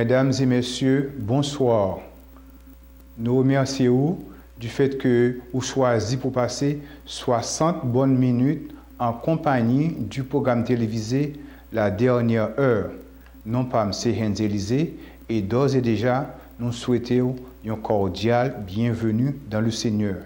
Mesdames et messieurs, bonsoir. Nous remercions du fait que vous choisi pour passer 60 bonnes minutes en compagnie du programme télévisé La Dernière Heure. Non pas M. Henz Élysée, et d'ores et déjà, nous souhaitons un cordial bienvenue dans le Seigneur.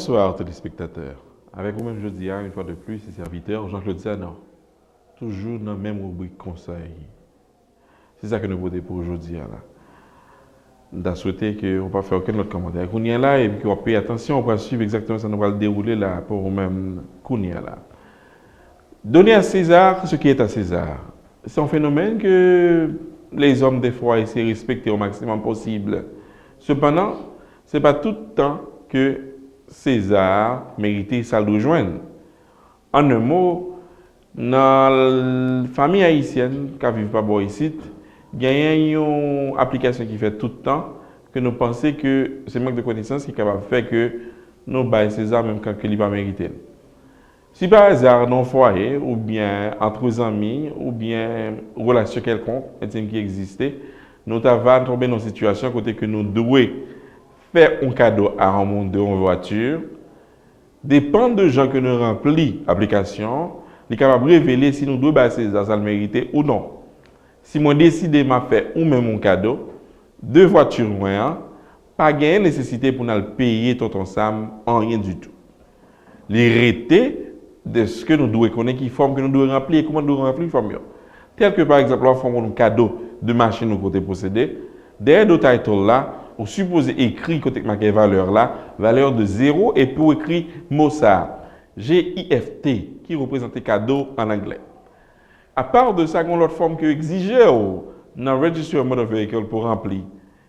Bonsoir téléspectateurs. Avec vous-même jeudi, une fois de plus, c'est serviteur Jean-Claude Sanon. Toujours dans la même rubrique conseil. C'est ça que nous votons pour aujourd'hui. Nous avons souhaité qu'on ne va pas faire aucun autre commentaire. Qu'on y est là et qu'on va payer attention, on va suivre exactement ça, nous va le dérouler là pour nous-mêmes. Qu'on y est là. Donner à César ce qui est à César. C'est un phénomène que les hommes, des fois, essaient de respecter au maximum possible. Cependant, ce n'est pas tout le temps que César méritait ça de rejoindre. En un mot, dans la famille haïtienne qui ne vit pas ici, il y a une application qui fait tout le temps que nous pensons que ce manque de connaissances qui est capable de faire que nous baillons César même quand il n'est pas mérité. Si par hasard, dans un foyer, ou bien entre amis, ou bien relation quelconque qui existait, nous avons tombé dans une situation côté que nous devons faire un cadeau à un monde de voiture, dépend de gens que nous remplissons l'application, nous sommes capables de révéler si nous devons bailler César, ça le mériter ou non. Si moi décide de faire ou même un cadeau, 2 voitures moins, pas de nécessité pour nous payer tout ensemble en rien du tout. L'hérité de ce que nous devons connaître, qui forme que nous devons remplir, comment nous devons remplir une forme. Tel que par exemple, on forme un cadeau de machine au côté possédé, derrière le title là, on suppose écrit côté marqué valeur là, valeur de 0 et pour écrit Mossad, G-I-F-T, qui représente cadeau en anglais. À part de ça, on a l'autre forme que exigeait dans le Register Motor Vehicle pour remplir.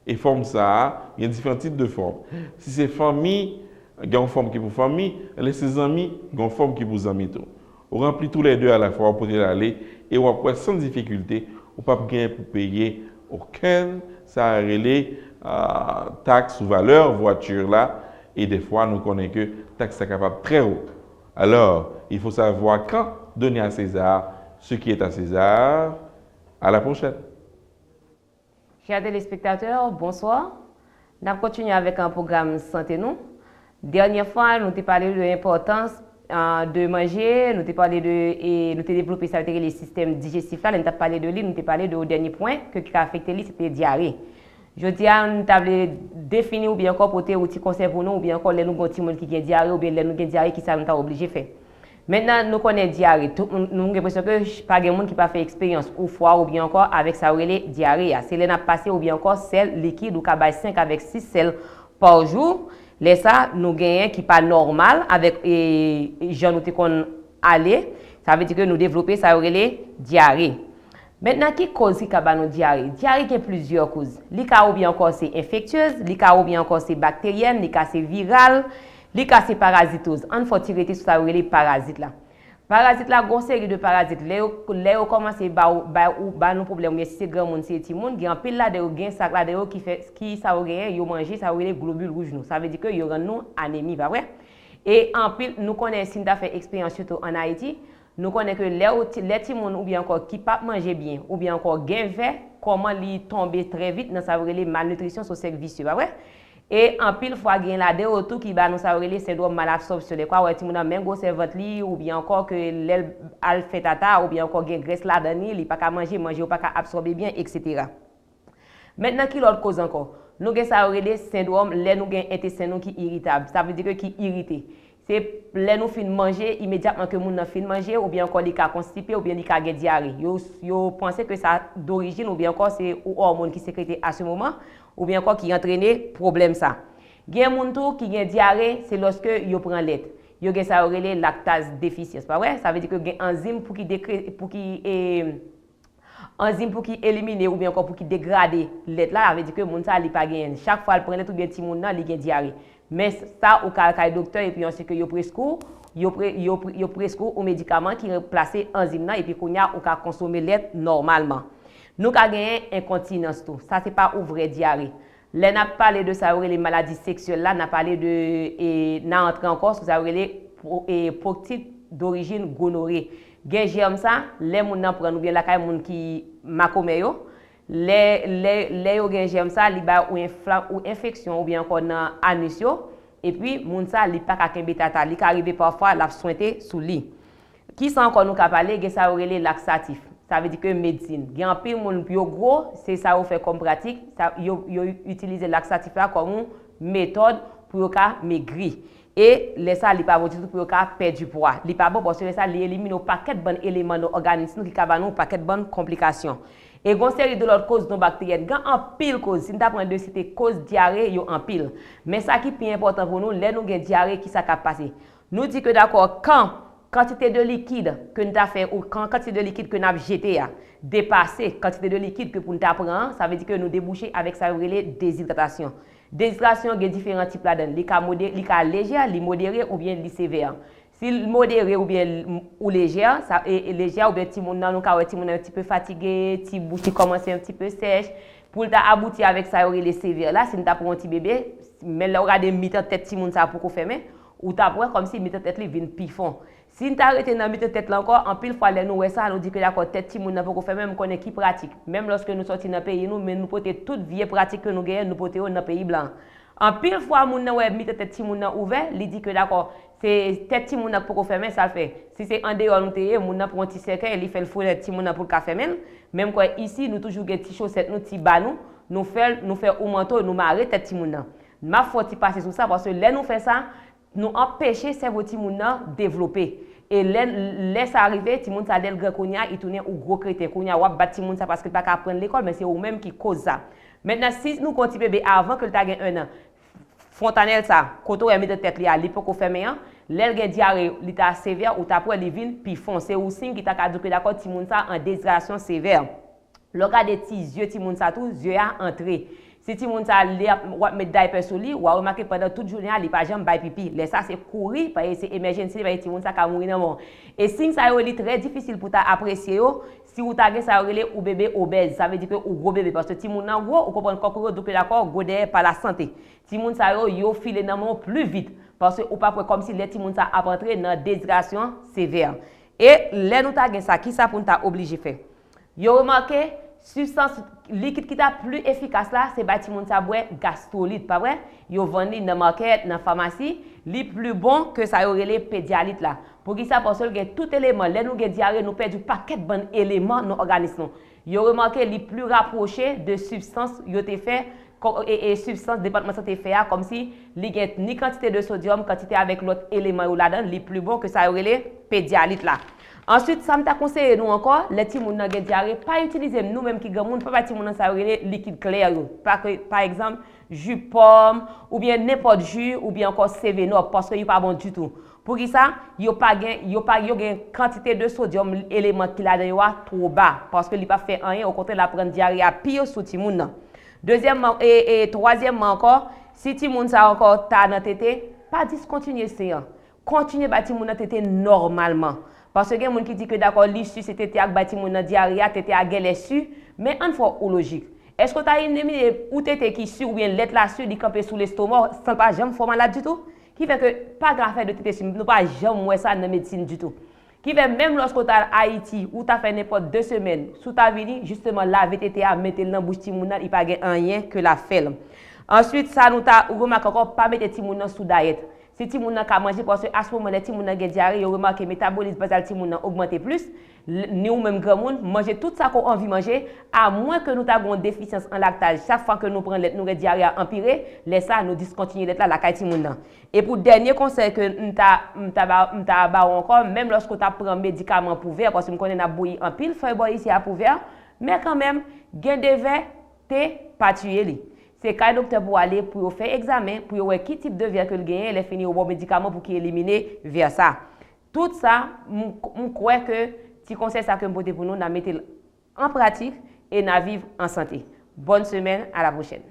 Et forme ça, il y a différents types de formes. Si c'est famille, il y a une forme qui est pour famille, et ses amis, il y a une forme qui est pour les amis. On remplit tous les deux à la fois, on peut y aller, et on va sans difficulté, on ne peut pas gagner pour payer aucun taxe ou valeur voiture là, et des fois nous connaissons que taxe est capable très haut. Alors, il faut savoir quand donner à César ce qui est à César. À la prochaine. Chers téléspectateurs, bonsoir. Nous continuons avec un programme Santé Nous. Dernière fois, nous avons parlé de l'importance de manger, nous avons parlé de, nous avons développé ça avec les systèmes digestifs là, nous avons parlé de lui, nous avons parlé de dernier point qui a affecté lui, c'était diarrhée. Je dis à nous avons défini ou bien encore porter outil conserve nous ou bien encore les nous avons qui ont diarrhée ou bien les nous avons diarrhée qui ça nous a obligé de faire. Maintenant, nous connaissons diarrhée. Nous avons l'impression que pas de monde qui n'a pas fait expérience ou froid ou bien encore avec ça diarrhée. C'est les nappes passées ou bien encore sel liquide ou 5 avec 6 sels par jour. Les ça, nous gagnons qui pas normal avec les gens qui qu'on aller. Ça veut dire que nous développons ça diarrhée. Maintenant, qui cause qui nous diarrhée? Diarrhée qui a plusieurs causes. L'ICA ou bien encore c'est infectieuse, l'ICA ou bien encore c'est bactérienne, l'ICA c'est viral. Les cas c'est parasitose. On faut tirer sur ça les parasites là. Parasites là, une série de parasites. Les commencent à nous problème si c'est grand monde, c'est petit monde, il y a un pile là de gain sac là de qui ça gain, yo manger ça les globules rouges nous. Ça veut dire que yo rend nous anémie, pas vrai? Et en pile nous connaissons si nous fait expérience surtout en Haïti, nous connaissons que les petits monde ou bien encore qui pas manger bien ou bien encore gain vert, comment li tomber très vite dans ça les malnutrition sur cercle vicieux, pas vrai? Et en pile fois gain là de autour qui ba nous ça relé syndrome malabsorption les quoi ouais ti moun même gros cerveau li ou bien encore que l'aile al fait tata ou bien encore gain graisse là dedans il pas qu'à manger ou pas qu'à absorber bien etc. Maintenant qui l'autre cause encore nous gain ça relé syndrome les nous gain intestin nous qui irritable ça veut dire que qui irrité c'est les nous fin manger immédiatement que moun nan fin manger ou bien encore li ka constipé ou bien li ka gain diarrhée yo penser que ça d'origine ou bien encore c'est hormone qui sécrété à ce moment ou bien encore qui entraîner problème ça. Gen moun tou qui gen diarrhée, c'est lorsque yo prend lait. Yo gen ça relé lactase déficience, pas vrai? Ça veut dire que gen enzyme pour qui éliminer ou bien encore pour qui dégrader lait là, ça veut dire que moun ça li pas gen. Chaque fois il prend lait ou bien ti moun nan li gen diarrhée. Mais ça au cas docteur et puis ensuite que yo prescrit un médicament qui remplace enzyme là et puis qu'on a ou ka consommer lait normalement. Nous avons gagné incontinence tout. Ça c'est pas une vraie diarrhée. Là n'a parlé de ça les maladies sexuelles là, n'a parlé de et n'a entré encore sur ça les proctite d'origine gonorrhée. Gen germe ça, les moun nan prend ou bien la kay moun qui makome yo, les yo gen germe ça, li ba ou infection ou bien encore dans anus yo et puis moun ça li pas ka kembe tata, li ka arrivé parfois la sointer sous lit. Qui sont encore nous ka parler gen ça les laxatif. Ça veut dire que médecine. Il y a un peu de monde gros, c'est ça qu'on fait comme pratique. Ils utilisent le laxatif là comme une méthode pour maigrir. Et les ça, il pas bon pour perdre du poids. Il pas bon parce que ça élimine un paquet de bons éléments dans l'organisme qui va nous paquet de bonnes complications. Et une série de l'autre causes non bactériennes. Il y a en pile cause. Si nous apprenons de citer cause diarrhée, il y a en pile. Mais ça qui est plus important pour nous, là nous avons diarrhée qui ça passé. Nous dit que d'accord, quand quantité de liquide que nous avons fait ou quand quantité de liquide que nous avons jeté a dépassé quantité de liquide que pour nous prendre, ça veut dire que nous débouchons avec ça relais déshydratation. Déshydratation, il y a différents types là-dedans. Il y a léger, il modéré ou bien il sévère. Si modéré ou bien ou légère, ça et légère ou bien ti moun nan nou ka ti moun un petit peu fatigué, ti bouche qui commence un petit peu sèche pour ta aboutir avec ça aurait les sévère là, si nous t'a pour un petit bébé, mais là regarder mi-temps tête ti moun ça pour qu'on fermer ou t'a pour comme si mi-temps tête li vinn pifon. Si nous t'a arrêté dans mi-temps tête là encore, en pile fois les nous ça nous dit que d'accord tête ti moun pour qu'on fermer même connaît qui pratique. Même lorsque nous sorti dans pays nous mais nous porter toute vieille pratique que nous gagnons nous porter dans pays blanc. En pile fois moun nan ouais mi-temps tête ti moun ouvert, il dit que d'accord c'est tête ti moun pour fermer ça fait si c'est en dehors nous téye moun nan prend petit cercueil il fait le fouet ti moun pour ka fermer même quoi ici nous toujours gen ti chaussette nous ti ba nous fait au manteau nous marrer tête ti moun nan m'a faut ti passer sur ça parce que là nous fait ça nous empêcher cerveau ti moun nan développer et laisse arriver ti moun ça del grand kounya il tourner ou gros crétin kounya ou bat ti moun ça parce qu'il pas apprendre l'école mais c'est ou même qui cause ça maintenant si nous continue bébé avant que le ta gen 1 an fontanelle ça quand on met tête li a l'hypo fermé l'el gen diarrhée l'état sévère ou ta pour li vinn puis foncé ou signe qui t'a ka que d'accord ti moun ça en déshydratation sévère le cas des petits yeux ti moun ça tout yeux a entré si ti moun ça li mettre diaper sur lui ou remarquer pendant toute journée il pas jamais bay pipi les ça c'est courir parce c'est emergency parce ti moun ça ka mourir non et signe ça est très difficile pour ta apprécier si ou ta gen ça relé ou bébé obèse ça veut dire que ou gros bébé parce que ti moun nan gros ou comprendre kokoro donc d'accord godé par la santé ti moun ça yo filé nan mon plus vite parce que ou pas comme si les ti moun ça a rentré dans déshydratation sévère et les nous ta gen ça qui ça pour ta obligé faire yo remarqué substance liquide qui ta plus efficace là c'est ti moun ça boire gastrolite pas vrai yo vendre dans market dans pharmacie li plus bon que ça yo relé pédialyte là pour qui ça parce que gen tout élément les nous gen diarrhée nous perd du paquet bon éléments dans organisme yo remarqué li plus rapproché de substance yo te fait et substance département santé fait comme si li gen ni quantité de sodium quantité avec l'autre élément ou là-dedans li plus bon que ça yo relé pédialyte là. Ensuite, ça m'a conseillé nous encore, les petits moun nan gen diarrhée, pas utiliser nous même qui grand moun, pas petit moun nan ça liquide clair par exemple jus pomme ou bien n'importe jus ou bien encore Cévenop parce que il pas bon du tout. Pour qui ça, yo gen quantité de sodium élément qui là dedans trop bas parce que il pas fait rien au contraire la prendre diarrhée à pire sous ti moun nan. Deuxièmement et troisièmement encore, si ti moun ça encore ta dans tété, pas discontinuer séance. Continuer ba ti moun nan tété normalement. Parce que il y a des gens qui disent que d'accord, l'issue c'était avec bâti mon diarrhée, c'était à gagner su, mais en fois au logique. Est-ce que tu as une idée où t'étais qui su ou bien l'être là sur, dit camper sous l'estomac sans pas jamais faire malade du tout? Qui fait que pas grave de t'étais sur, nous pas jamais voir ça dans la médecine du tout. Qui fait même lorsque tu es à Haïti ou tu as fait n'importe 2 semaines, sous ta vie justement laver tes à mettre dans bouche ti moun nan, il pas rien que la fait. Ensuite ça nous t'a remarqué encore pas mettre ti moun nan sous diète. Si ti moun nan ka manger parce que à ce moment là ti moun nan gen diarrhée, yo remarqué métabolisme basal ti moun nan augmenter plus, ni ou même grand monde manger tout ça qu'on envie manger à moins que nous avons une déficience en lactase. Chaque fois que nous prenons lait nous gen diarrhée à empirer, laisse ça nous discontinuer d'être là la kay ti moun nan. Et pour dernier conseil que m'ta ba encore même lorsque tu prend médicament pour verre parce que me connais n'a bouilli en pile, faut boire ici à pour verre, mais quand même gen de verre té pas tuer li. C'est quand le docteur pour aller pour faire examen pour voir quel type de verre que le gagne, il finit au bon médicament pour qu'il élimine vers ça. Tout ça, je crois que si conseil ça que me pour nous, nous mettre en pratique et nous vivre en santé. Bonne semaine, à la prochaine.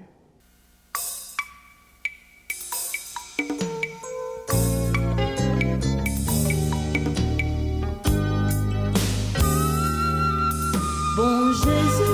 Bon Jésus.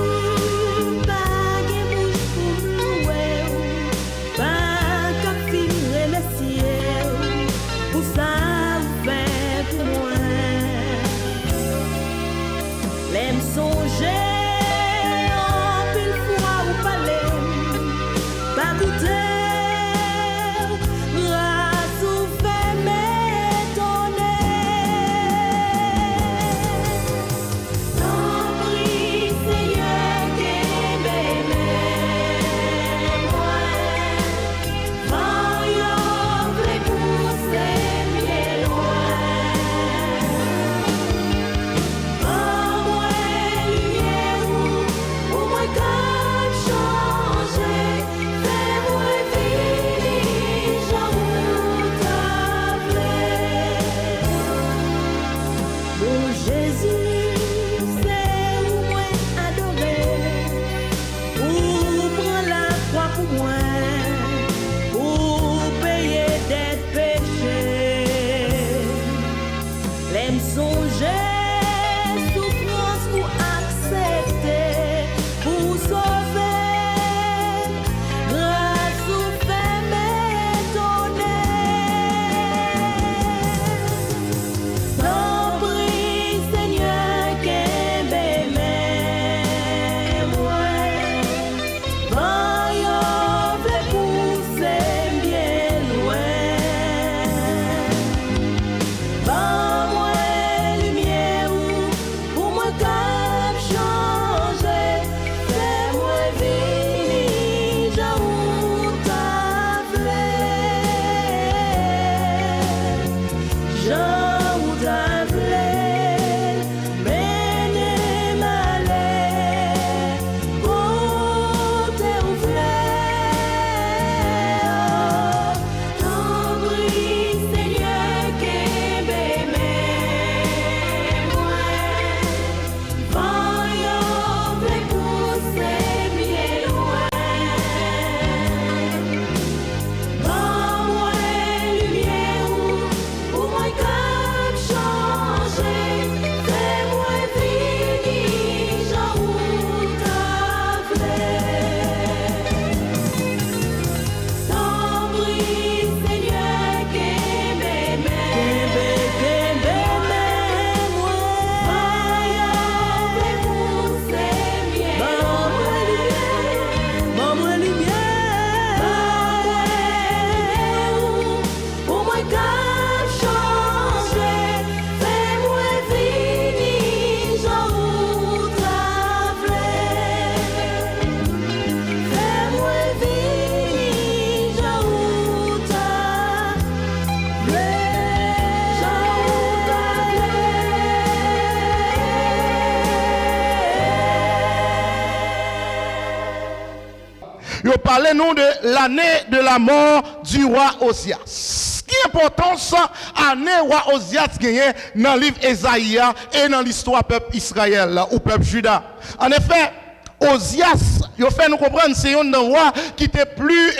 il parlait nous de l'année de la mort du roi Osias. Qui est importance année roi Osias gagné dans le livre Ésaïe et dans l'histoire peuple Israël ou peuple Juda. En effet, Osias, il fait nous comprendre, c'est un roi qui était plus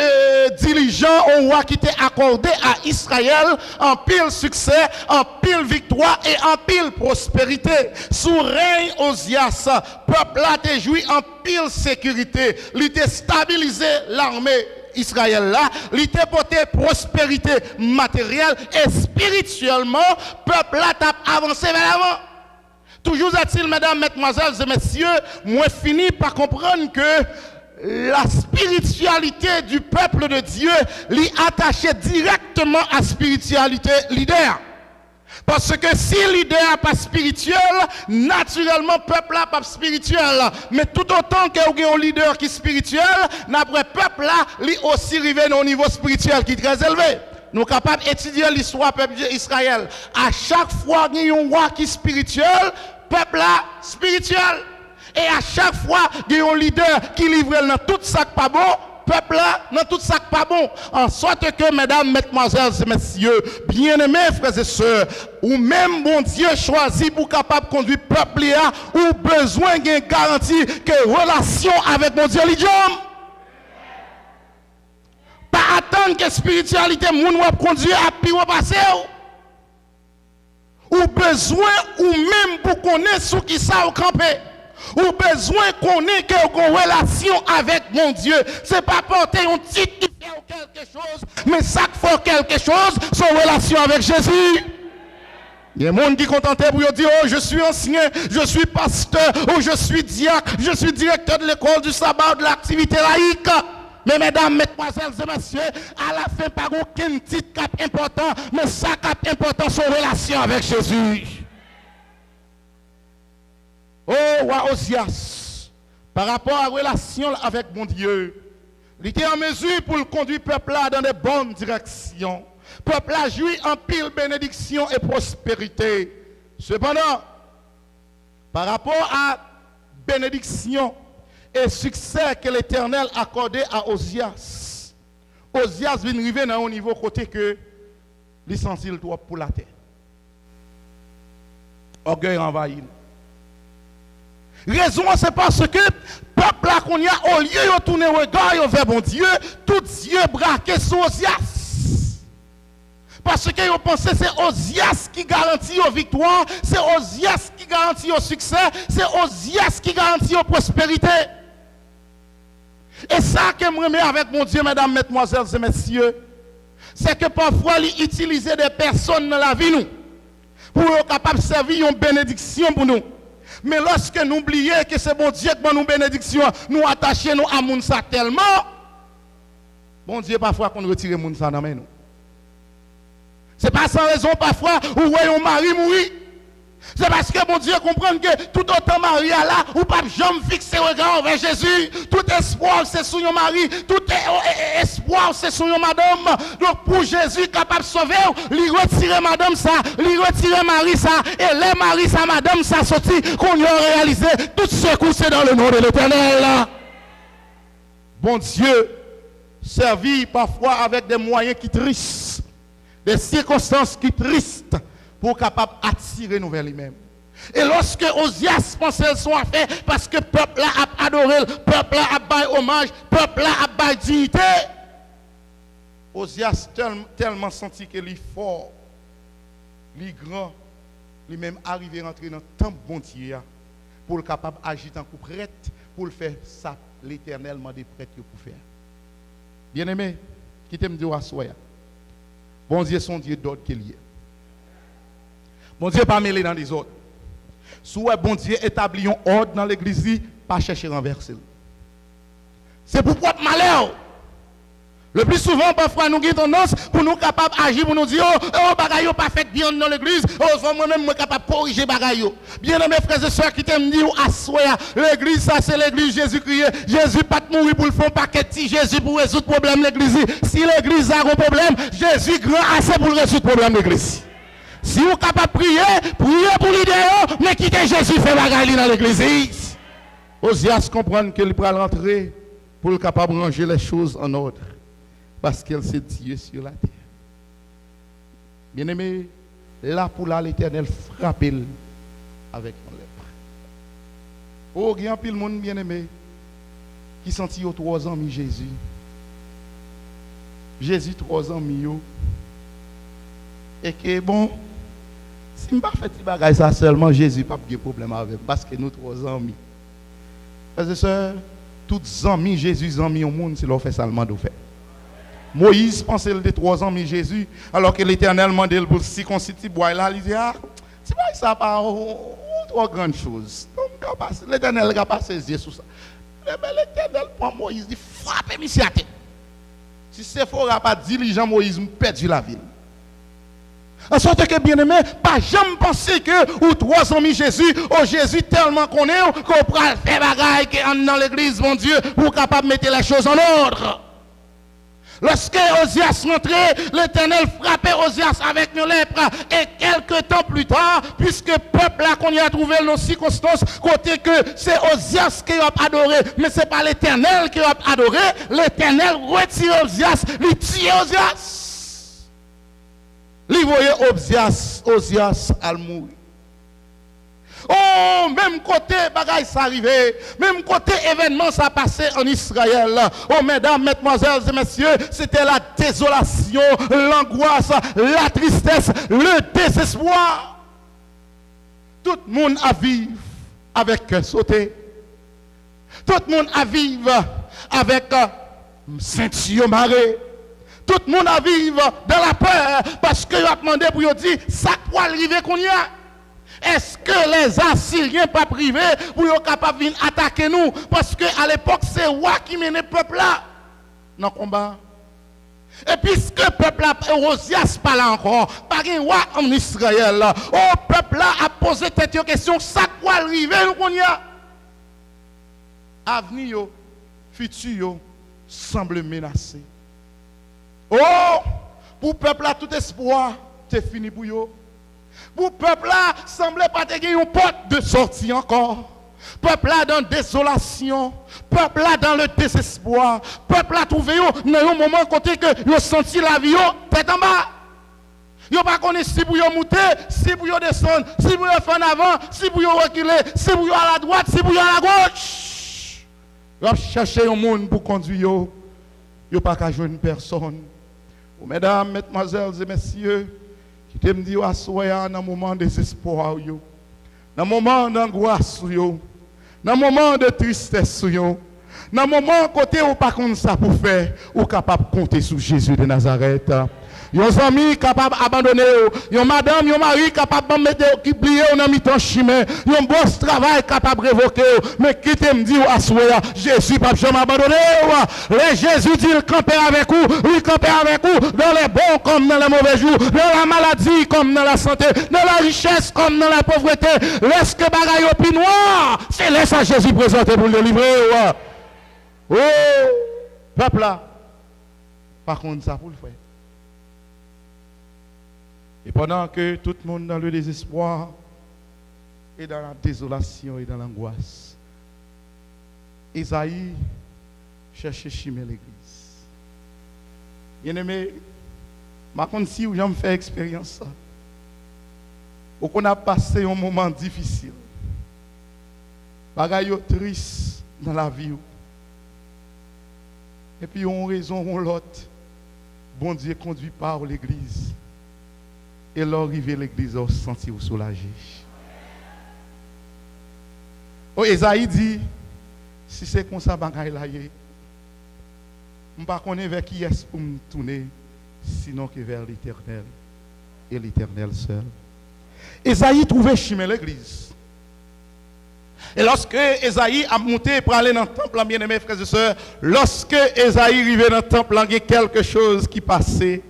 diligent, un roi qui était accordé à Israël en pile succès, en pile victoire et en pile prospérité. Sous règne Osias, peuple là était joui en pile sécurité, il était stabilisé l'armée Israël là, il était porté prospérité matérielle et spirituellement, peuple là t'a avancé vers l'avant. Toujours est-il, mesdames, mesdemoiselles et messieurs, moi fini par comprendre que la spiritualité du peuple de Dieu l'est attachée directement à la spiritualité leader. Parce que si leader n'est pas spirituel, naturellement, le peuple n'est pas spirituel. Mais tout autant qu'il y a un leader qui est spirituel, après le peuple là, il aussi arrivé à un niveau spirituel qui est très élevé. Nous sommes capables d'étudier l'histoire du peuple d'Israël. À chaque fois qu'il y a un roi qui est spirituel, peuple là spirituel. Et à chaque fois qu'il y a un leader qui livre dans tout ça qui pas bon, peuple là dans tout ça qui pas bon. En sorte que, mesdames, mesdemoiselles et messieurs, bien-aimés frères et sœurs, ou même bon Dieu choisi pour capable conduire peuple là, ou besoin d'une garantie que relation avec mon Dieu l'idiome. Pas attendre que spiritualité moun wap conduire à pire passer. Ou besoin ou même pour connaître ce qui ça au campé. Ou besoin qu'on ait une relation avec mon Dieu. C'est pas porter un titre qui fait quelque chose, mais ça qui fait quelque chose, son relation avec Jésus. Il y a des gens qui sont contentés pour dire, oh, je suis ancien, je suis pasteur, oh, je suis diacre, je suis directeur de l'école du sabbat, de l'activité laïque. Mais mesdames, mesdemoiselles et messieurs, à la fin, pas aucun titre cap important, mais ça cap important, son relation avec Jésus. Oh, roi Osias, par rapport à la relation avec mon Dieu, il était en mesure pour le conduire le peuple là dans de bonnes directions. Le peuple là jouit en pile bénédiction et prospérité. Cependant, par rapport à bénédiction et succès que l'Éternel accordait à Osias, Osias vient arriver dans un niveau côté que l'essentiel doit pour la terre. Orgueil envahit. Raison, c'est parce que le peuple là qu'on y a, au lieu de tourner le regard vers mon Dieu, tout Dieu braqué sur Osias. Parce que vous pensez que c'est Osias qui garantit la victoire, c'est Osias qui garantit le succès, c'est Osias qui garantit la prospérité. Et ça que je me remets avec mon Dieu, mesdames, mesdemoiselles et messieurs, c'est que parfois, il utilise des personnes dans la vie nous, pour être capable de servir une bénédiction pour nous. Mais lorsque nous oublions que c'est bon Dieu qui nous bénédiction, nous attachons nous à Mounsa tellement, bon Dieu parfois qu'on retire Mounsa dans nous. C'est pas sans raison parfois où voyons Marie mourir. C'est parce que mon Dieu comprend que tout autant Marie a là, ou pas jamais fixer le regard vers Jésus. Tout espoir c'est sur son mari, tout espoir c'est sur son madame. Donc pour Jésus capable de sauver, lui retirer madame ça, lui retirer Marie ça, et les maris ça, madame ça sorti, qu'on y a réalisé tout ce coup c'est dans le nom de l'Éternel. Bon Dieu, servi parfois avec des moyens qui tristes, des circonstances qui tristes, pour capable attirer nous vers lui-même. Et lorsque Osias pensait son affaire, parce que le peuple a adoré, le peuple a baillé hommage, le peuple a baillé dignité, Osias tellement senti que lui fort, lui grand, lui-même arrivé à rentrer dans le temple bon Dieu, pour le capable d'agir en coup prêtre, pour le faire ça, l'éternellement des prêtres pour faire. Bien aimé, qui t'aime dire à soi, bon Dieu, son Dieu d'ordre qu'il y est. Bon Dieu pas mêlé dans les autres. Soit bon Dieu établit un ordre dans l'église, pas chercher renverser. C'est pour propre malheur. Le plus souvent, parfois, nous avons tendance pour nous capables d'agir, pour nous dire, oh, bagaille pas fait bien dans l'église, oh, moi-même, je suis capable de corriger bagaille. Bien aimés frères et sœurs qui t'aiment dire, assoya, l'église, ça c'est l'église Jésus-Christ. Jésus pas de mourir pour le faire paquet de Jésus pour résoudre le problème de l'église. Si l'église a un problème, Jésus grand assez pour résoudre le problème de l'église. Si vous êtes capable de prier, priez pour l'idée, mais quittez Jésus fait bagaille dans l'église. Osias comprendre qu'il peut rentrer pour le capable de ranger les choses en ordre. Parce qu'elle c'est Dieu sur la terre. Bien-aimé, là pour là, l'Éternel frappe avec mon lèpre. Oh, il y a un pile monde bien-aimé qui sentit aux 3 ans mi Jésus. Jésus 3 ans mi yo. Et que bon, si je ne fais pas des bagages ça seulement, Jésus n'a pas de problème avec parce que nous 3 ans mi. Frères et sœurs, tous amis Jésus amis au monde, c'est leur fait seulement de faire. Moïse pensait le 3 ans mi Jésus, alors que l'Éternel demandait pour circonciter bois là, il dit ah, c'est pas ça pas trop grande chose. L'Éternel n'a pas saisi sur ça. L'Éternel prend Moïse, il frappe monsieur à tête. Si c'est fort, il n'a pas diligent Moïse, me perdu la ville. En sorte que bien aimé, pas jamais penser que ou 3 ans mi Jésus, oh Jésus tellement qu'on est, qu'on peut faire bagaille dans l'église, mon Dieu, pour capable mettre les choses en ordre. Lorsque Osias rentrait, l'Éternel frappait Osias avec une lèpre. Et quelques temps plus tard, puisque le peuple là qu'on y a trouvé nos circonstances, côté que c'est Osias qui a adoré, mais ce n'est pas l'Éternel qui a adoré, l'Éternel retire Osias, il tue Osias. Il voyait Osias al mourir. Oh, même côté bagaille ça arrivé, même côté événement ça passé en Israël. Oh, mesdames, mesdemoiselles et messieurs, c'était la désolation, l'angoisse, la tristesse, le désespoir. Tout le monde a vivre avec cœur sauté. Tout le monde a vivre avec ceinture marée. Tout le monde a vivre dans la peur parce qu'il a demandé pour dire ça quoi arriver qu'on y a. Est-ce que les Assyriens pas privés pour être capables de attaquer nous? Parce qu'à l'époque, c'est roi qui menait le peuple là dans le combat. Et puisque le peuple là, Osias pas là encore, pas un roi en Israël, le peuple là a posé cette question, ça quoi arriver nous qu'on y a? Avenir, futur, semble menacé. Oh, pour le peuple là, tout espoir, c'est fini pour eux. Pour le peuple là, semblait pas avoir une porte de sortie encore. Peuple là dans la désolation, peuple là dans le désespoir, peuple là trouvé dans un moment côté que yo senti la vie tête en bas. Yo pas connaît si pour yo monter, si pour yo descendre, si pour yo faire en avant, si pour yo reculer, si pour yo à la droite, si pour yo à la gauche. Yo chercher un monde pour conduire yo. Yo pas qu'à joindre personne. Mesdames, mesdemoiselles et messieurs, qui te me dit à soya dans moment de désespoir yo, dans moment d'angoisse yo, dans moment de tristesse yo, dans moment côté ou pas comme ça pour faire, ou capable de compter sur Jésus de Nazareth. Yon amis capable d'abandonner, yon madame, yon mari capable de mettre qui plier dans mi-temps chemin, yon boss travail capable de révoquer, mais qui te me dit à soya, Jésus pas jamais abandonné. Les Jésus dit il campe avec vous, il campe avec vous dans les bons comme dans les mauvais jours, dans la maladie comme dans la santé, dans la richesse comme dans la pauvreté. Laisse que bagaille au pi noir, c'est laisse à Jésus présenter pour le livrer. Oh, peuple là, par contre ça pour le faire. Et pendant que tout le monde dans le désespoir et dans la désolation et dans l'angoisse, Isaïe cherchait chimer l'église. Bien-aimé, je ne sais pas si j'ai fait expérience. Ou qu'on a passé un moment difficile. Bagaille triste dans la vie. Et puis on raison ou l'autre, bon Dieu conduit par l'église. Et l'arrivée à l'église, on se sentit soulagé. Oh, Esaïe dit, si c'est comme ça, je ne sais pas vers qui est-ce pour me tourner, sinon que vers l'Éternel et l'Éternel seul. Esaïe trouvait chemin l'église. Et lorsque Esaïe a monté pour aller dans le temple, bien aimés frères et sœurs, lorsque Esaïe arrivait dans le temple, il y a quelque chose qui passait.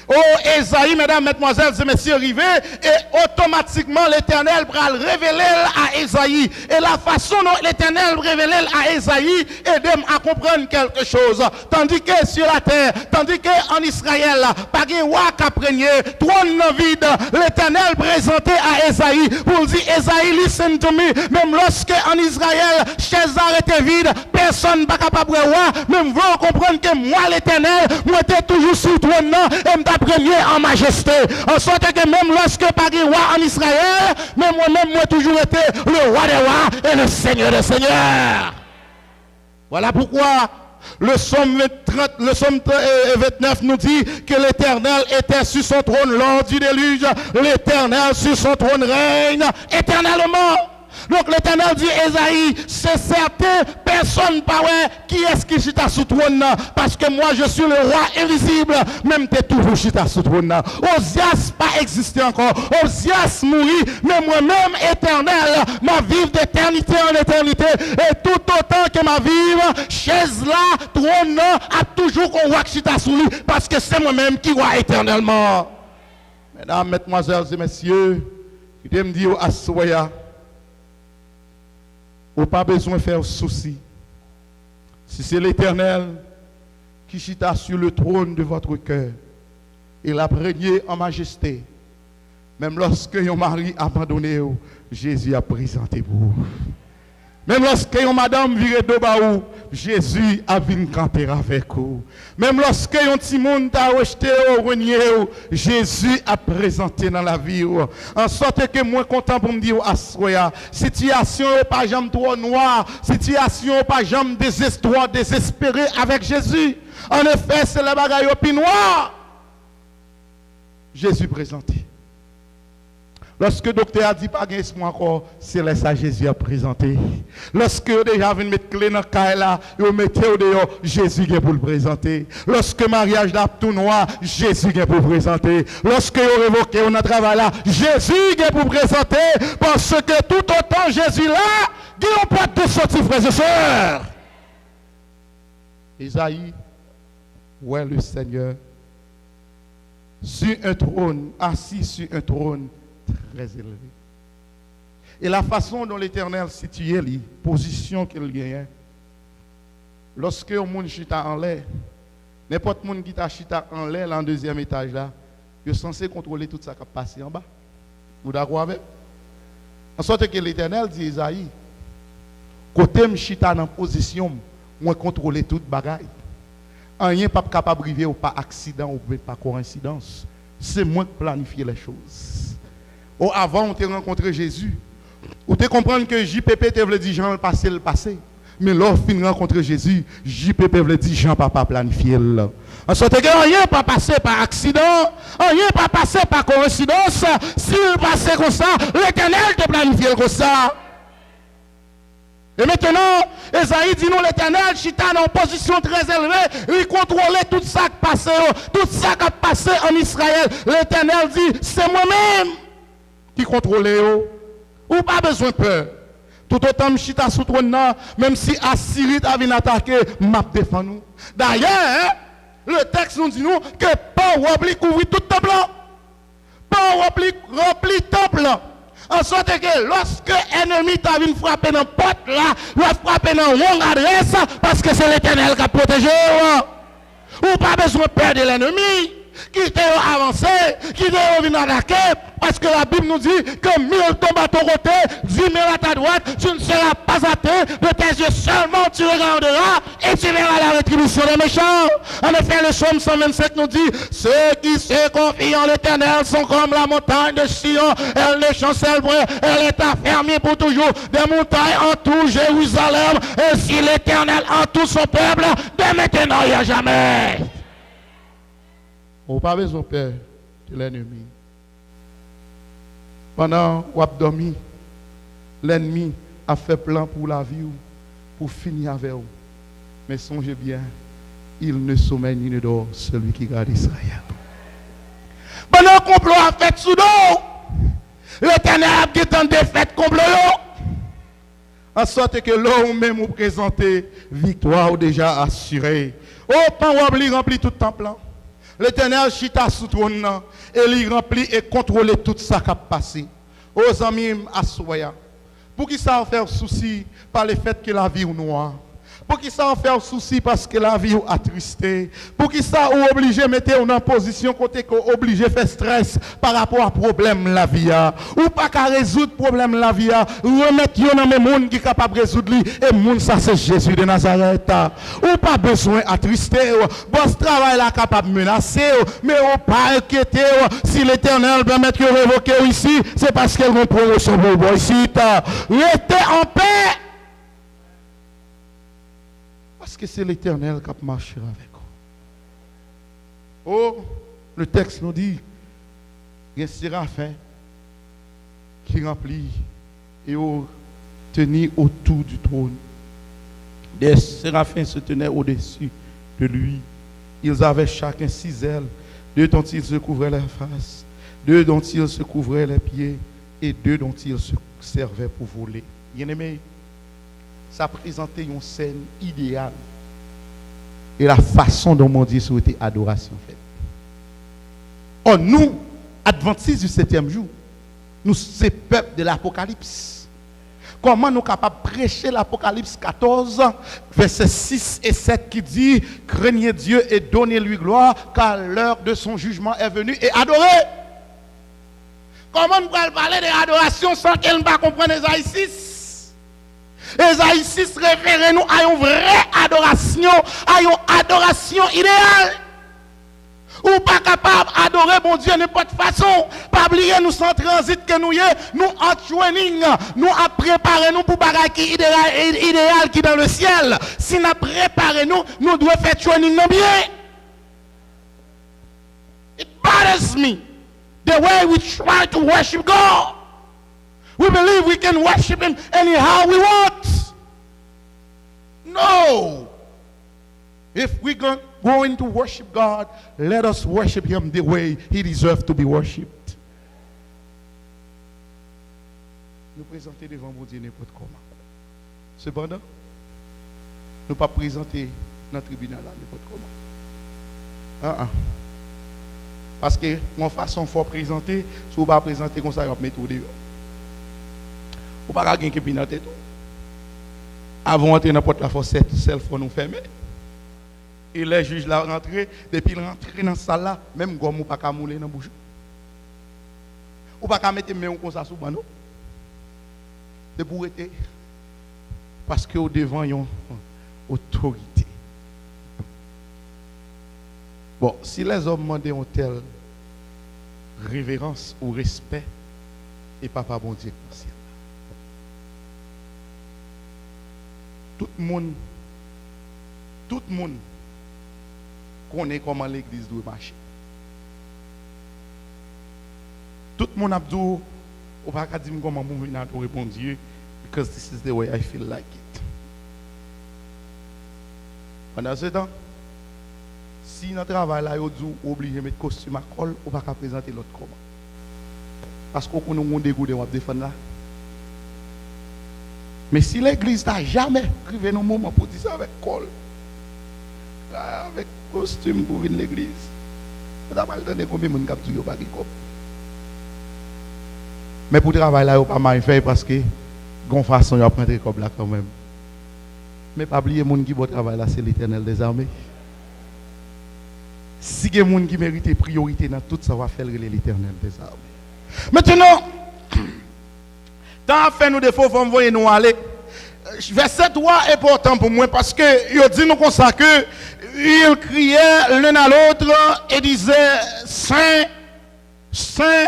Oh, Esaïe, mesdames, mesdemoiselles et messieurs, arrivé, et automatiquement l'Éternel va le révéler à Esaïe. Et la façon dont l'Éternel révèle à Esaïe aide à comprendre quelque chose. Tandis que sur la terre, tandis qu'en Israël, pas de roi qui a prégné, trône vide, l'Éternel présentait à Esaïe pour dire, Esaïe, listen to me, même lorsque en Israël, chez chaise arrêtée vide, personne n'est pas capable de voir, mais vous voulez comprendre que moi, l'Éternel, moi, j'étais toujours sur le trône et je régné en majesté. En sorte que même lorsque pas de roi en Israël, mais moi-même, moi, toujours été le roi des rois et le Seigneur des seigneurs. Voilà pourquoi le psaume 29 nous dit que l'Éternel était sur son trône lors du déluge. L'Éternel sur son trône règne éternellement. Donc l'Éternel dit Esaïe, c'est certain, personne pas qui est-ce qui chita sous trône parce que moi je suis le roi invisible, même t'es toujours chita sous trône. Osias pas existé encore, Osias mourit, mais moi-même éternel, ma vive d'éternité en éternité, et tout autant que ma vive, chaise là, trône a toujours qu'on roi chita sous lui, parce que c'est moi-même qui roi éternellement. Mesdames, mesdemoiselles et messieurs, je me dis à Soya, ou pas besoin de faire souci. Si c'est l'Éternel qui chita sur le trône de votre cœur, il a régné en majesté. Même lorsque yon mari abandonné, Jésus a présenté vous. Même lorsque yon madame viré de baou, Jésus a venu camper avec vous. Même lorsque yon petit monde t'a rejeté au renier, Jésus a présenté dans la vie. En sorte que moi content pour me dire assoya, situation pas jamais trop noire, situation pas jamais désespoir, désespéré avec Jésus. En effet, c'est la bagaille au pi noir. Jésus présenté. Lorsque le docteur a dit pas d'espoir encore, c'est là ça Jésus a présenté. Lorsque déjà vient mettre clé dans caille là, vous mettez au dehors, Jésus vient pour le présenter. Lorsque mariage là tout noir, Jésus vient pour le présenter. Lorsque vous révoquez on a travail là, Jésus vient pour le présenter parce que tout autant Jésus là, il n'y a pas de sortie frères et sœurs. Isaïe, ouais le Seigneur sur un trône, assis sur un trône très élevé. Et la façon dont l'Éternel situé les position qu'il gagne, lorsque un monde chita en l'air, n'importe monde qui t'a chita en l'air, en deuxième étage là, il est censé contrôler tout ça qui passe en bas. Vous d'accord avec? En sorte que l'Éternel dit Isaïe, côté me chita dans position, moi contrôler toute bagaille. Rien pas capable de arriver ou pas accident ou pas coïncidence. C'est moi qui planifie les choses. Avant, on t'a rencontré Jésus. On t'a compris que JPP te voulait dire Jean le passé. Mais lorsqu'on fin rencontré Jésus, JPP voulait dire Jean papa planifié. En sorte que rien pas passé par accident, rien pas passé par coïncidence. S'il passait comme ça, l'Éternel te planifié comme ça. Et maintenant, Esaïe dit nous l'Éternel, chita en position très élevée, il contrôlait tout ça qui passait, tout ça qui a passé en Israël. L'Éternel dit, c'est moi-même qui contrôle, ou pas besoin de peur. Tout autant je chita sous trône, même si Assyrie a venu attaquer, m'a défendu nous. D'ailleurs, le texte nous dit nous que pas rempli couvrir tout le temple. Pas rempli temple. En sorte que lorsque l'ennemi t'a venu frapper dans la porte là, il va frapper dans la longue adresse parce que c'est l'Éternel qui a protégé. Ou pas besoin de perdre l'ennemi. Qui t'a avancé, qui t'a venu attaquer, parce que la Bible nous dit que 1000 tombent à ton côté, 10 000 à ta droite, tu ne seras pas atteint, de tes yeux seulement tu regarderas et tu verras la rétribution des méchants. En effet, le psaume 125 nous dit, ceux qui se confient en l'Éternel sont comme la montagne de Sion, elle ne chancelle point, elle est affermie pour toujours, des montagnes en tout Jérusalem, et si l'Éternel en tout son peuple, de maintenant et à jamais. On n'a pas besoin de peur de l'ennemi. Pendant qu'on a dormi, l'ennemi a fait plan pour la vie, pour finir avec vous. Mais songez bien, il ne sommeille ni ne dort celui qui garde Israël. Pendant qu'on complot a fait sous dos, l'Éternel a dit en défaite complot. En sorte que l'homme même vous présentez victoire déjà assurée. Oh, pas rempli tout le temple. L'Éternel chita sous trône et il remplit et contrôle tout ça qui a passé. Aux amis à Soya, pour qui ça faire souci par le fait que la vie est noire. Pour qui ça en fait un souci parce que la vie est attristé. Pour qui ça ou obligé de mettre en position côté qu'on obligé de faire stress par rapport à problème la vie. Ou pas qu'à résoudre problème la vie. Remettre yon dans le monde qui est capable de résoudre lui. Et monde ça c'est Jésus de Nazareth. Ou pas besoin d'attrister. Bon ce travail là capable de menacer. Mais ou pas inquiéter. Si l'Éternel permet que révoquer ici, c'est parce qu'elle va promotion pour vous ici. Restez en paix. Parce que c'est l'Éternel qui marchera avec vous. Oh, le texte nous dit, il y a un séraphin qui remplit et tenir autour du trône. Des séraphins se tenaient au-dessus de lui. Ils avaient chacun 6 ailes, 2 dont ils se couvraient la face, 2 dont ils se couvraient les pieds et 2 dont ils se servaient pour voler. Bien-aimé, ça présentait une scène idéale et la façon dont mon Dieu souhaitait adoration faite. Or, nous, adventistes du 7e jour, nous sommes peuple de l'Apocalypse. Comment nous sommes capables de prêcher l'Apocalypse 14, versets 6 et 7 qui dit « Craignez Dieu et donnez-lui gloire, car l'heure de son jugement est venue et adorez ». Comment nous pouvons parler d'adoration sans qu'elle ne comprenne Esaïe 6? Esaïe 6 réfère nous à une vraie adoration, à une adoration idéale. Ou pas capable d'adorer bon Dieu de n'importe façon. Pas oublier nous sans transit que nous y nous en training, nous à préparer nous pour bagaille qui idéal qui dans le ciel. Si nous préparer nous devons faire training bien. It bothers me the way we try to worship God. We believe we can worship Him anyhow we want. No. If we're going to worship God, let us worship Him the way He deserves to be worshipped. Nous présenter devant vous Dieu n'importe comment. Cependant, nous ne pas présenter dans le tribunal n'importe comment. Parce que mon façon faut présenter, si vous ne pas présenter comme ça, vous mettre au dehors. Ou pas quelqu'un qui est dans tête. Avant d'entrer dans la porte la force, celle faut nous fermer. Et les juges là rentré, depuis ils rentrent dans la salle là, même gomme ou pas qu'à mouler dans la bouche. Ou pas qu'à mettre main comme ça sous banon. C'est pour être parce que au devant ils ont autorité. Bon, si les hommes demandent une telle révérence ou respect, et papa bon Dieu conscient. Tout le monde connaît comment l'église doit marcher. Tout le monde a dit, on ne peut pas dire comment je vais répondre Dieu, because this is the way I feel like it. Pendant ce temps, si notre travail là, on est obligé de mettre costume à col, on ne peut pas présenter l'autre comment. Parce qu'on a un dégoût de défendre là. Mais si l'église n'a jamais arrivé dans un moment pour dire ça avec col, avec costume pour venir l'église, on n'a pas le temps de combien de monde qui a pas de cop. Mais pour travailler là, il n'y a pas mal fait parce que de façon, il y a prendre des cop là quand même. Mais pas oublier les gens qui vont travailler là, c'est l'Éternel des armées. Si il y a des gens qui méritent priorité dans tout ça, va faire l'Éternel des armées. Maintenant, tant à faire nous des faux, vous voyez nous aller. Verset 3 est important pour moi parce que il dit nous comme ça que ils criaient l'un à l'autre et disaient Saint, Saint,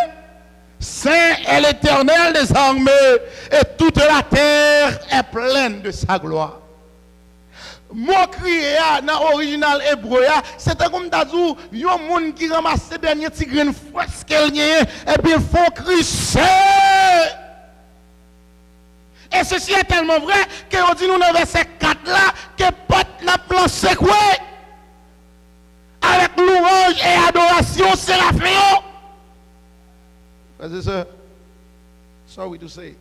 Saint est l'Éternel des armées et toute la terre est pleine de sa gloire. Mon crié dans l'original hébreu, c'était comme d'azou, il y a un monde qui ramasse les derniers petits grains de fraise qu'elle y a et puis il faut crier Saint. Et ceci est tellement vrai qu'on dit nous dans verset 4 là que porte la plan secoué avec louange et adoration séraphin. Frères et sœurs, sorry to say it.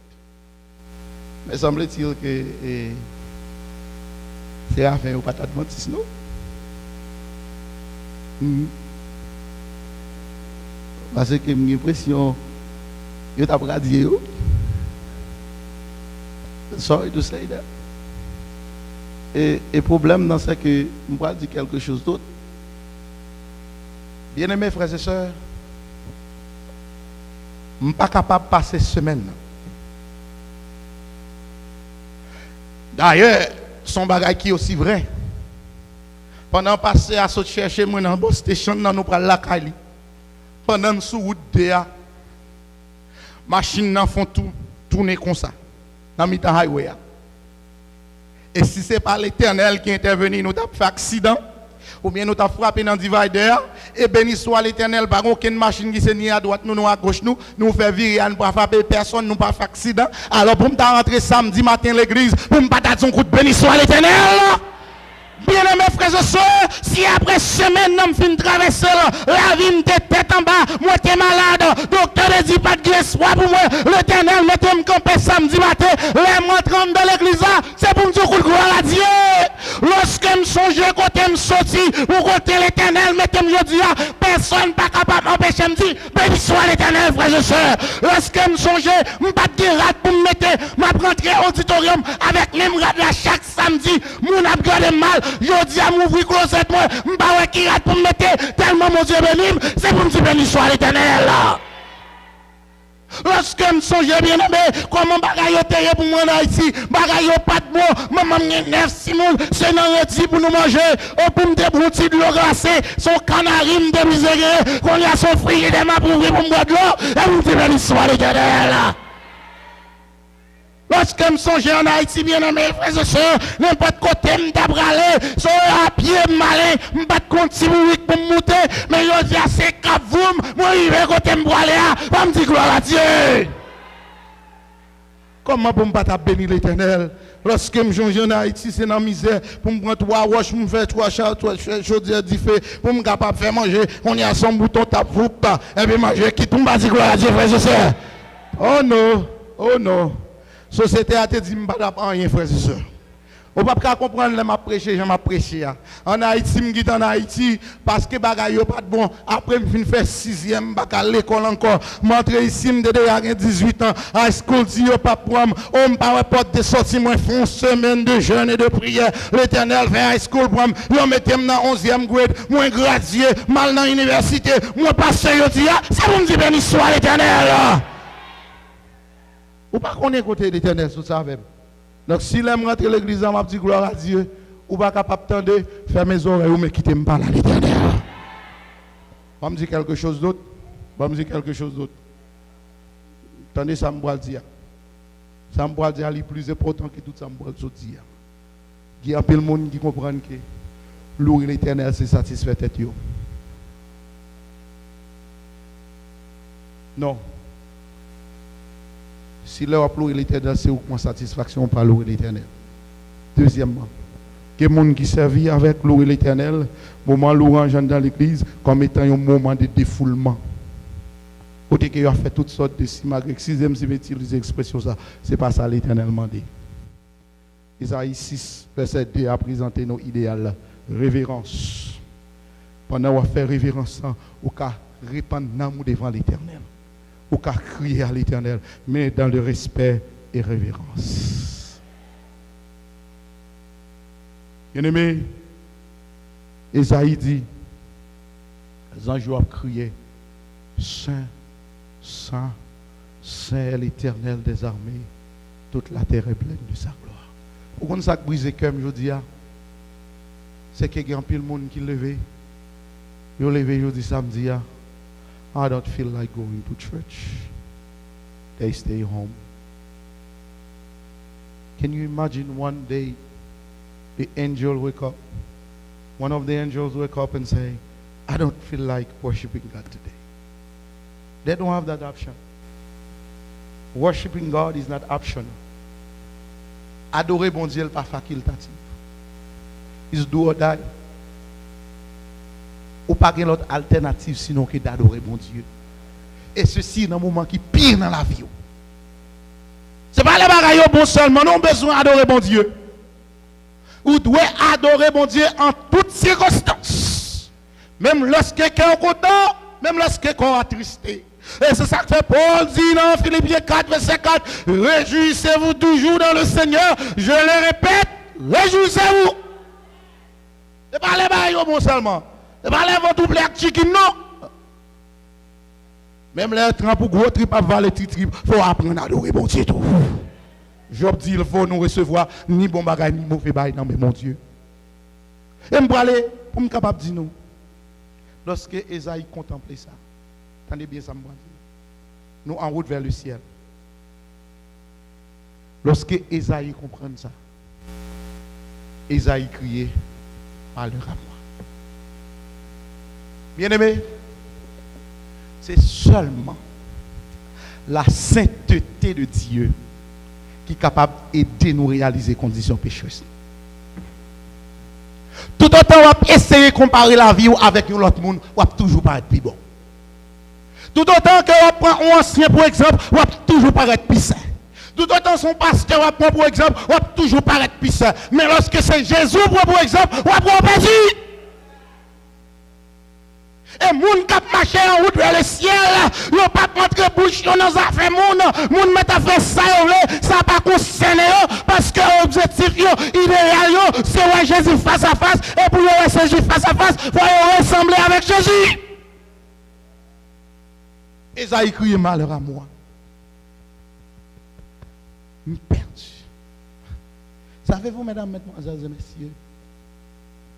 Mais semble-t-il que séraphin ou pas adventiste, non? Parce que j'ai l'impression que tu as pas dit. Sorry to say that. Et problème, c'est que je vais dire quelque chose d'autre. Bien-aimés frères et sœurs, je ne suis pas capable de passer semaine. D'ailleurs, son bagage qui est aussi vrai. Pendant passer à sauter chercher moi dans la station, nous prenons la Kali. Pendant que sous route de la machine font tout tourner comme ça. Dans le highway. Et si ce n'est pas l'Éternel qui est intervenu, nous avons fait accident. Ou bien nous avons frappé dans le divider, et béni soit l'Éternel, par aucune machine qui s'est ni à droite, nous à gauche, nous fait virer, nous pas frapper personne, nous pas faire accident. Alors pour nous rentrer samedi matin à l'église, pour nous pas son coup de béni soit l'Éternel. Bien-aimés frères et sœurs, si après semaine, nous fin traverser la vie de tête en bas, moi t'es malade, docteur ne dit pas de espoir pour moi, l'Éternel mettez-moi camper samedi matin, les montrants dans l'église, c'est pour me dire que gloire à Dieu. Lorsque je songe, quand je sorti, pour côté l'Éternel, mettez-moi je dis, personne pas capable d'empêcher de me dire, béni soit l'Éternel frères et sœurs. Lorsque je songe, je ne pas de rate pour me mettre, ma rentrer au auditorium avec même rate là chaque samedi, mon a regardé mal. Je dis à m'ouvrir closet, moi, je ne sais pas qui rate pour me mettre tellement mon Dieu béni, c'est pour me dire béni soit l'Éternel. Lorsque je songe bien aimé, comment bagaille est pour moi en Haïti, bagaille pas de bon, maman m'y 9 Simon, c'est dans le pour nous manger, ou pour me débrouiller de l'eau glacée, son canari me démiséré, qu'on y a son frigidaire des mains pour ouvrir pour me boire de l'eau, et vous me dites béni soit l'Éternel. Lorsque je songe en Haïti, bien aimé, frères et sœurs, n'importe côté, je m'tabralé, sur à pied, malin, je ne pas de compte si vous pour me monter, mais je dis à ces cap vous, moi, je vais côté me brûler, je me dis gloire à Dieu. Comment pour ne pas bénir l'Éternel? Lorsque je songe en Haïti, c'est dans la misère, pour me prendre 3 roches, pour me faire 3 chaudières diffé, pour me capable de faire manger, on y a son bouton, tape, et puis manger, qui tombe à dire gloire à Dieu, frères et sœurs. Oh non, oh non. Société a te dit m'pas rien frères et sœurs. On pas comprendre les m'a prêcher, j'en m'a prêché. En Haïti, m'git en Haïti parce que bagay yo pas de bon. Après me fin faire 6e bac à l'école encore. M'entre ici me déjà 18 ans. High school dit yo pas prendre. On pas porte de sortie moi font semaine de jeûne et de prière. L'Éternel fait high school prendre. Yo mettem dans 11e grade, moi gradué, mal dans université, moi pasteur yo dit ça vous me dit béni soit l'Éternel. Ou pas qu'on est côté l'Éternel sous ça même. Donc si l'aime rentrer l'église en m'a dit gloire à Dieu, ou pas capable de faire mes oreilles ou me quitter me parler à l'Éternel. Va me dire quelque chose d'autre. Va me dire quelque chose d'autre. Attendez ça me boit dire. Ça me boit dire est plus important que tout ça me boit dire. Il y a plein de monde qui comprennent que louer l'Éternel c'est satisfaire tête yo. Non. Si l'on louer l'Éternel, c'est une satisfaction par louer l'Éternel. Deuxièmement, que les gens qui servent avec louer l'Éternel, moment louange dans l'église, comme étant un moment de défoulement. Côté qu'il a fait toutes sortes de simagrées, sixième, si j'utilise l'expression ça, c'est pas ça l'Éternel m'a dit. Isaïe 6, verset 2 a présenté nos idéaux. Révérence. Pendant qu'on fait révérence, on peut répandre l'amour devant l'Éternel. Ou qu'à crier à l'Éternel, mais dans le respect et révérence. Bien-aimé, Esaïe dit, les anges ont crié, Saint, Saint, Saint est l'Éternel des armées, toute la terre est pleine de sa gloire. Pourquoi ça brise le cœur, je dis, c'est qu'il y a un peu de monde qui levé. Je levé, je dis samedi, I don't feel like going to church. They stay home. Can you imagine one day the angel wake up? One of the angels wake up and say, I don't feel like worshiping God today. They don't have that option. Worshiping God is not optional. Adorer bon Dieu n'est pas facultatif. It's do or die. Ou pas de l'autre alternative sinon que d'adorer mon Dieu. Et ceci dans un moment qui pire dans la vie. Ce n'est pas les bagailles bon seulement, non besoin d'adorer mon Dieu. Ou doit adorer mon Dieu en toutes circonstances. Même lorsque quelqu'un est content, même lorsque quelqu'un est attristé. Et c'est ça que fait Paul dit dans Philippiens 4, verset 4. Réjouissez-vous toujours dans le Seigneur. Je le répète, réjouissez-vous. Et pas les bails bon seulement. Et pas les vont doubler avec chicken non. Même les trains pour gros trip à valer trip, faut apprendre à adorer bon Dieu tout. Job dit il faut nous recevoir ni bon bagage ni mauvais bagage non mais mon Dieu. Et me aller pour me capable dire nous. Lorsque Esaïe contemplait ça. Attendez bien ça me dire. Nous en route vers le ciel. Lorsque Esaïe comprend ça. Esaïe criait malheur à moi. Bien-aimé, c'est seulement la sainteté de Dieu qui est capable d'aider nous à réaliser les conditions pécheuses. Tout autant on va essayer de comparer la vie avec l'autre monde, on va toujours paraître plus bon. Tout autant que on prend un ancien pour exemple, on va toujours paraître plus saint. Tout autant son pasteur va prendre pour exemple, on va toujours paraître plus saint. Mais lorsque c'est Jésus pour exemple, on va prendre perdu. Et moun kap marché en route vers le ciel, yo pas montre bouche dans affaire moun met à faire ça ça pas concerné parce que l'objectif idéal c'est voir Jésus face à face et pour voir Jésus face à face, faut ressembler avec Jésus. Esaïe crie malheur à moi. Me perdu. Savez-vous mesdames, mesdemoiselles et messieurs,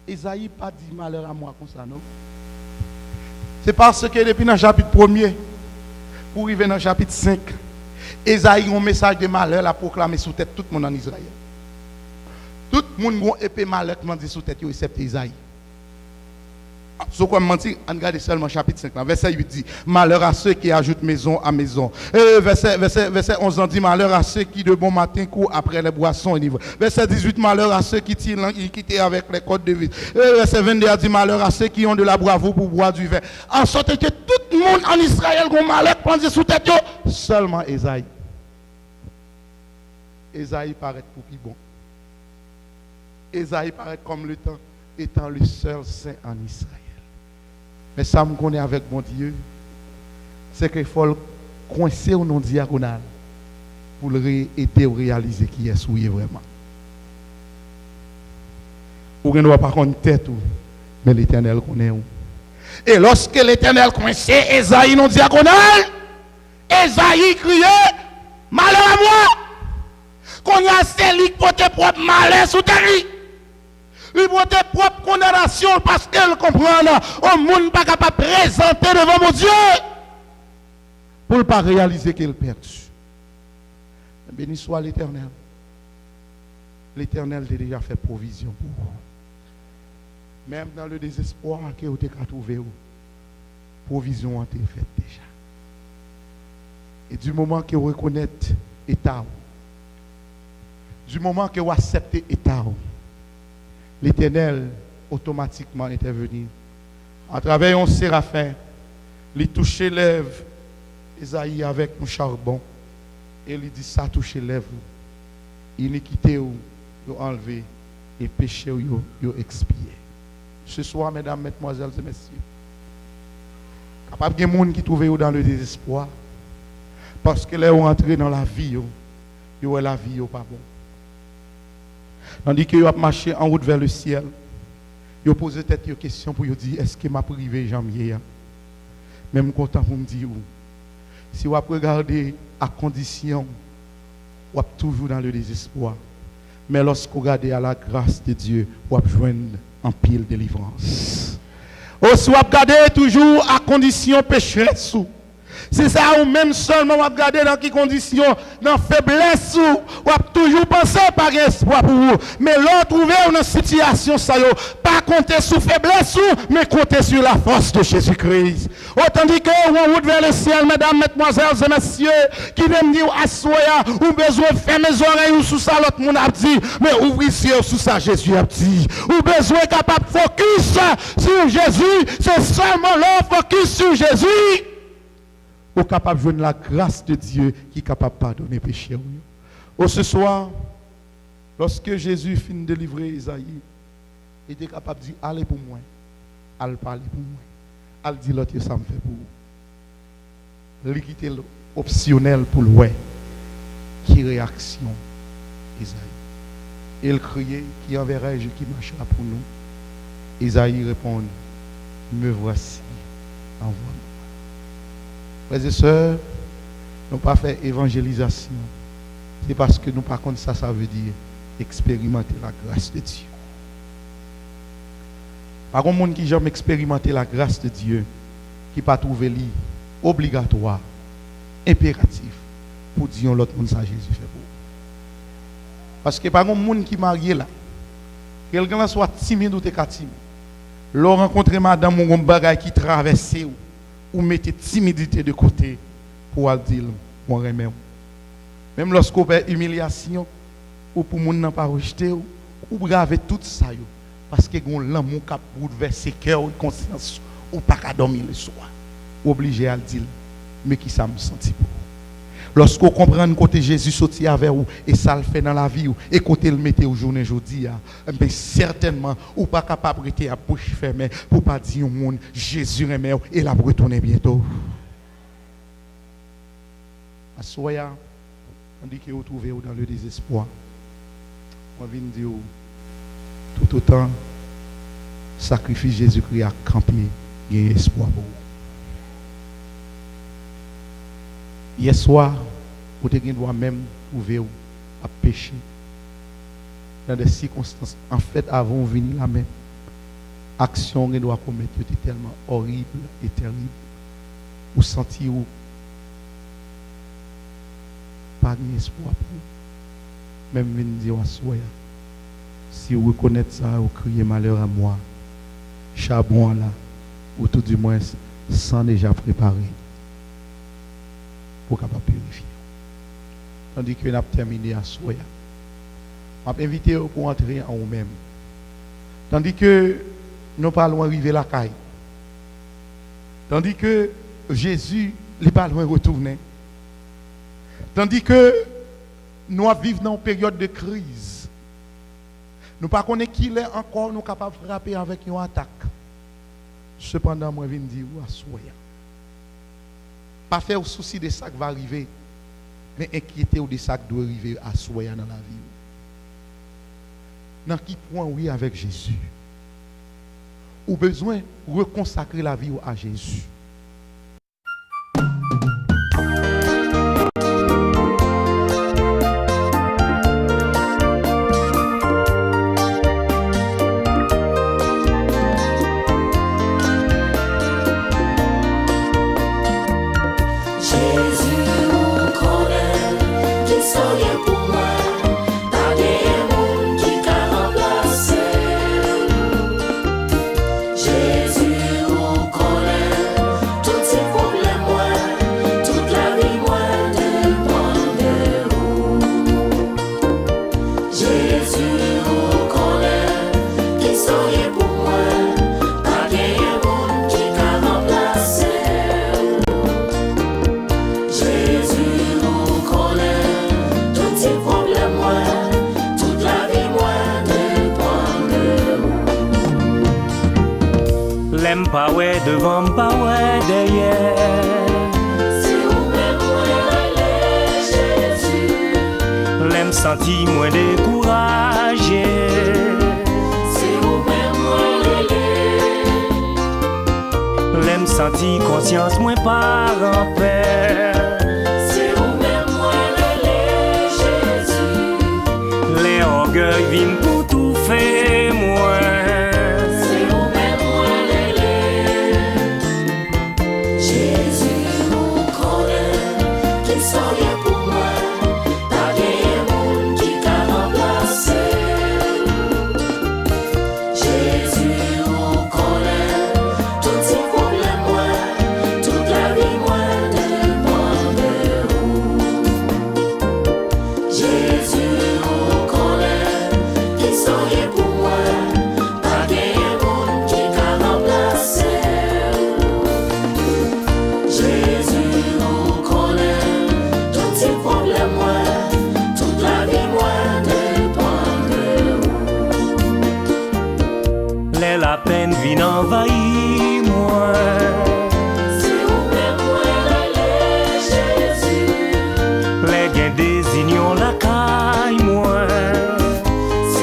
Esaïe pas dit malheur à moi comme ça non. C'est parce que depuis dans le chapitre 1er, pour arriver dans le chapitre 5, Esaïe a un message de malheur à proclamer sous tête tout le monde en Israël. Tout le monde a un épée malheur qui m'a dit sous tête, excepté Esaïe. Ce qu'on m'a dit, on regarde seulement le chapitre 5, verset 8 dit, malheur à ceux qui ajoutent maison à maison. Verset 11 dit, malheur à ceux qui de bon matin courent après les boissons enivrées. Verset 18, malheur à ceux qui tirent quitter avec les côtes de vie. Verset 22 dit, malheur à ceux qui ont de la bravoure pour boire du vin. En sorte que tout le monde en Israël a un malheur pendant sous tête, seulement Esaïe. Esaïe paraît pour plus bon. Esaïe paraît comme le temps étant le seul saint en Israël. Mais ça me connaît avec mon Dieu, c'est qu'il faut coincer au nom diagonal pour aider à réaliser qui est souillé vraiment. Ou ne doit pas connaître tête, mais l'Éternel connaît où. Et lorsque l'Éternel coincé Esaïe non diagonal, Esaïe criait malheur à moi. Qu'on y a celui qui porte propre malheur sous terre. Il porte propre condamnation parce qu'elle comprend au monde n'est pas capable de présenter devant mon Dieu pour ne pas réaliser qu'il est perdu. Béni soit l'Éternel. L'Éternel a déjà fait provision pour vous. Même dans le désespoir que vous avez trouvé, provision a été faite déjà. Et du moment que vous reconnaissez l'état, du moment que vous acceptez l'état, l'Éternel automatiquement intervenu. À travers un séraphin, il touche les lèvres Esaïe avec un charbon. Et il dit ça touche les lèvres. Iniquité ou enlevé et péché ou expié. Ce soir, mesdames, mesdemoiselles et messieurs, capable de gens qui trouvent dans le désespoir. Parce que là, on entré dans la vie, la vie pas bon. Tandis que vous avez marché en route vers le ciel, vous posez peut-être une question pour vous dire, est-ce que m'a privé janvier? Même content pour me dire, si vous regardez à condition, vous êtes toujours dans le désespoir. Mais lorsque vous regardez à la grâce de Dieu, vous avez joindre en pile délivrance. Ou si vous regardez toujours à condition pécheresse. C'est ça ou même seulement vous regardez dans quelles conditions, dans faiblesse ou toujours penser par espoir pour vous. Mais l'on trouve une situation ça pas compter sur faiblesse mais compter sur la force de Jésus-Christ. Autant dit que on route vers le ciel, mesdames, mesdemoiselles et messieurs, qui viennent dire assoya ou besoin de faire mes oreilles ou sous ça l'autre monde a dit, mais ouvrez ciel sous ça Jésus a dit. Ou besoin capable de focus sur Jésus, c'est seulement l'on focus sur Jésus. Ou capable de joindre la grâce de Dieu qui est capable de pardonner péché. Ou ce soir, lorsque Jésus finit de délivrer Isaïe, il était capable de dire, allez pour moi, allez parler pour moi, allez dire l'autre, ça me fait pour vous. Il quitte l'optionnel pour le ouais. Qui réaction Isaïe. Et il criait, qui enverrai-je qui marchera pour nous? Isaïe répond, me voici, envoie-moi. Frères et sœurs, nous n'avons pas fait évangélisation. C'est parce que nous, par contre, ça veut dire expérimenter la grâce de Dieu. Par contre, monde qui jamais expérimenté la grâce de Dieu, qui pas trouvé li obligatoire, impératif, pour dire l'autre monde ça Jésus fait pour. Parce que par contre, monde qui marié là, quelqu'un soit timide ou pas timide, l'on rencontre madame ou un bagage qui traverse ou mettez timidité de côté pour dire mon remède. Même lorsqu'on fait humiliation ou pour moun n'a pas rejeté ou grave tout ça yo parce que gon l'amour cap bouleverser cœur ou conscience ou pas qu'à dormir le soir. Obligé à le dire mais qui ça me senti pour. Lorsqu'on comprend côté Jésus sorti avec vous et ça le fait dans la vie et côté le mettez au journée aujourd'hui mais certainement ou pas capable rester à bouche fermée pour pas dire au monde Jésus aime et la retourner bientôt. Assoya on dit que vous trouvez dans le désespoir. On vient dire tout autant sacrifice Jésus-Christ a campé, il y a espoir pour vous. Hier soir, vous devez même trouver à pécher dans des circonstances. En fait, avant de venir la même action que doit commettre était tellement horrible et terrible. Vous sentez où pas d'espoir pour vous. Même venir dire à soi, si vous reconnaissez ça, vous criez malheur à moi. Charbon là, ou tout du moins sans déjà préparé pour capable purifier. Tandis que nous avons terminé à soi. Je vais inviter pour entrer en vous-même. Tandis que nous parlons arriver la caille. Tandis que Jésus n'est pas loin de retourner. Tandis que nous vivons dans une période de crise. Nous ne connaissons pas qui est encore nous capables de frapper avec une attaque. Cependant, moi, je viens dire, soyez. Pas faire souci de ça qui va arriver, mais inquiéter de ça qui doit arriver à soyez dans la vie. Dans qui point oui avec Jésus? Ou besoin de reconsacrer la vie à Jésus. L'aime pas ouais devant, pas ouais derrière. Si ou même moi Jésus. L'aime senti moins découragé. Si ou même moi L'aime senti conscience moins par en paix. Si ou même moi Jésus. Les orgueils viennent pour tout faire moins. La peine vient envahir moi. Si ou même moi Jésus. Les gains désignons la caille moi. Si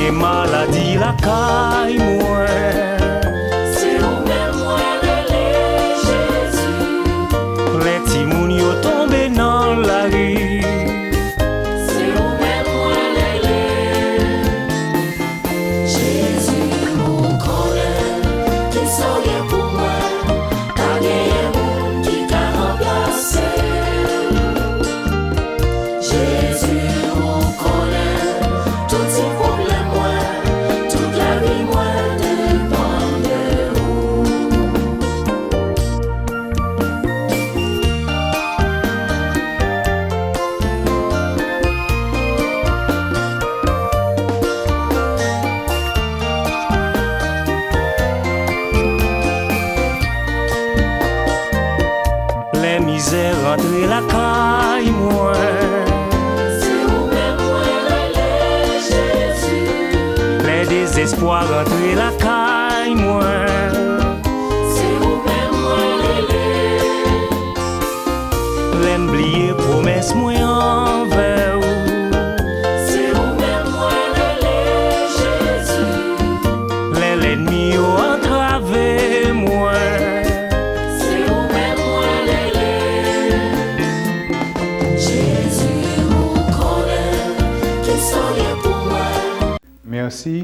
gen maladie la caille moi. C'est où même moi Jésus. Les petits moun yo tombé dans la rue. C'est où même moi Jésus, mon collègue, qui saurait pour moi, pas gagné monde qui t'a remplacé. Jésus, mon collègue, tout ces problèmes moi, toute la vie moi dépend de vous. Les misères rentrent la caille moi. C'est où même moi Jésus. Les désespoirs rentrent la caille moi. C'est où même moi Les m'blier promesses moi envers vous. c'est où même moi Jésus. L'ennemi yo entravé moi. C'est où même moi Jésus, mon collègue, qui saurait pour moi. Merci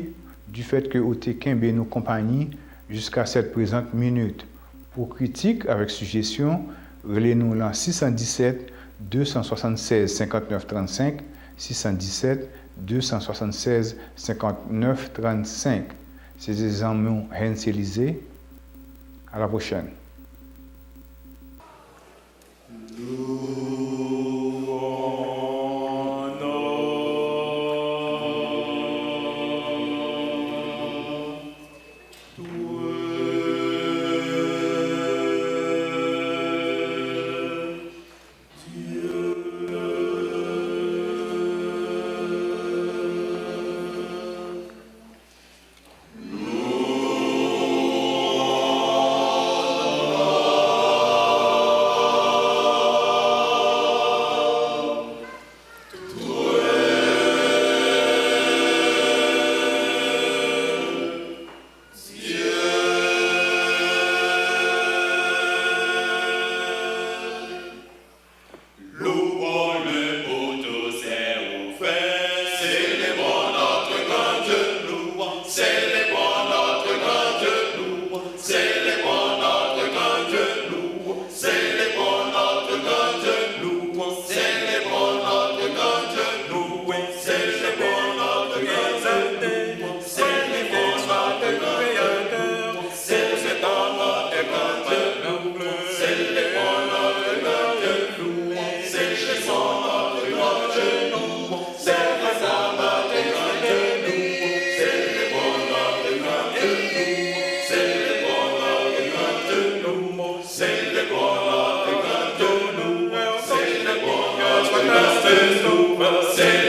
du fait que vous avez kembe nous compagnie jusqu'à cette présente minute. Pour critique avec suggestion, relez-nous dans 617 276 59 35, 617 276 59 35. C'est des amis Hans Élysée. À la prochaine. C'est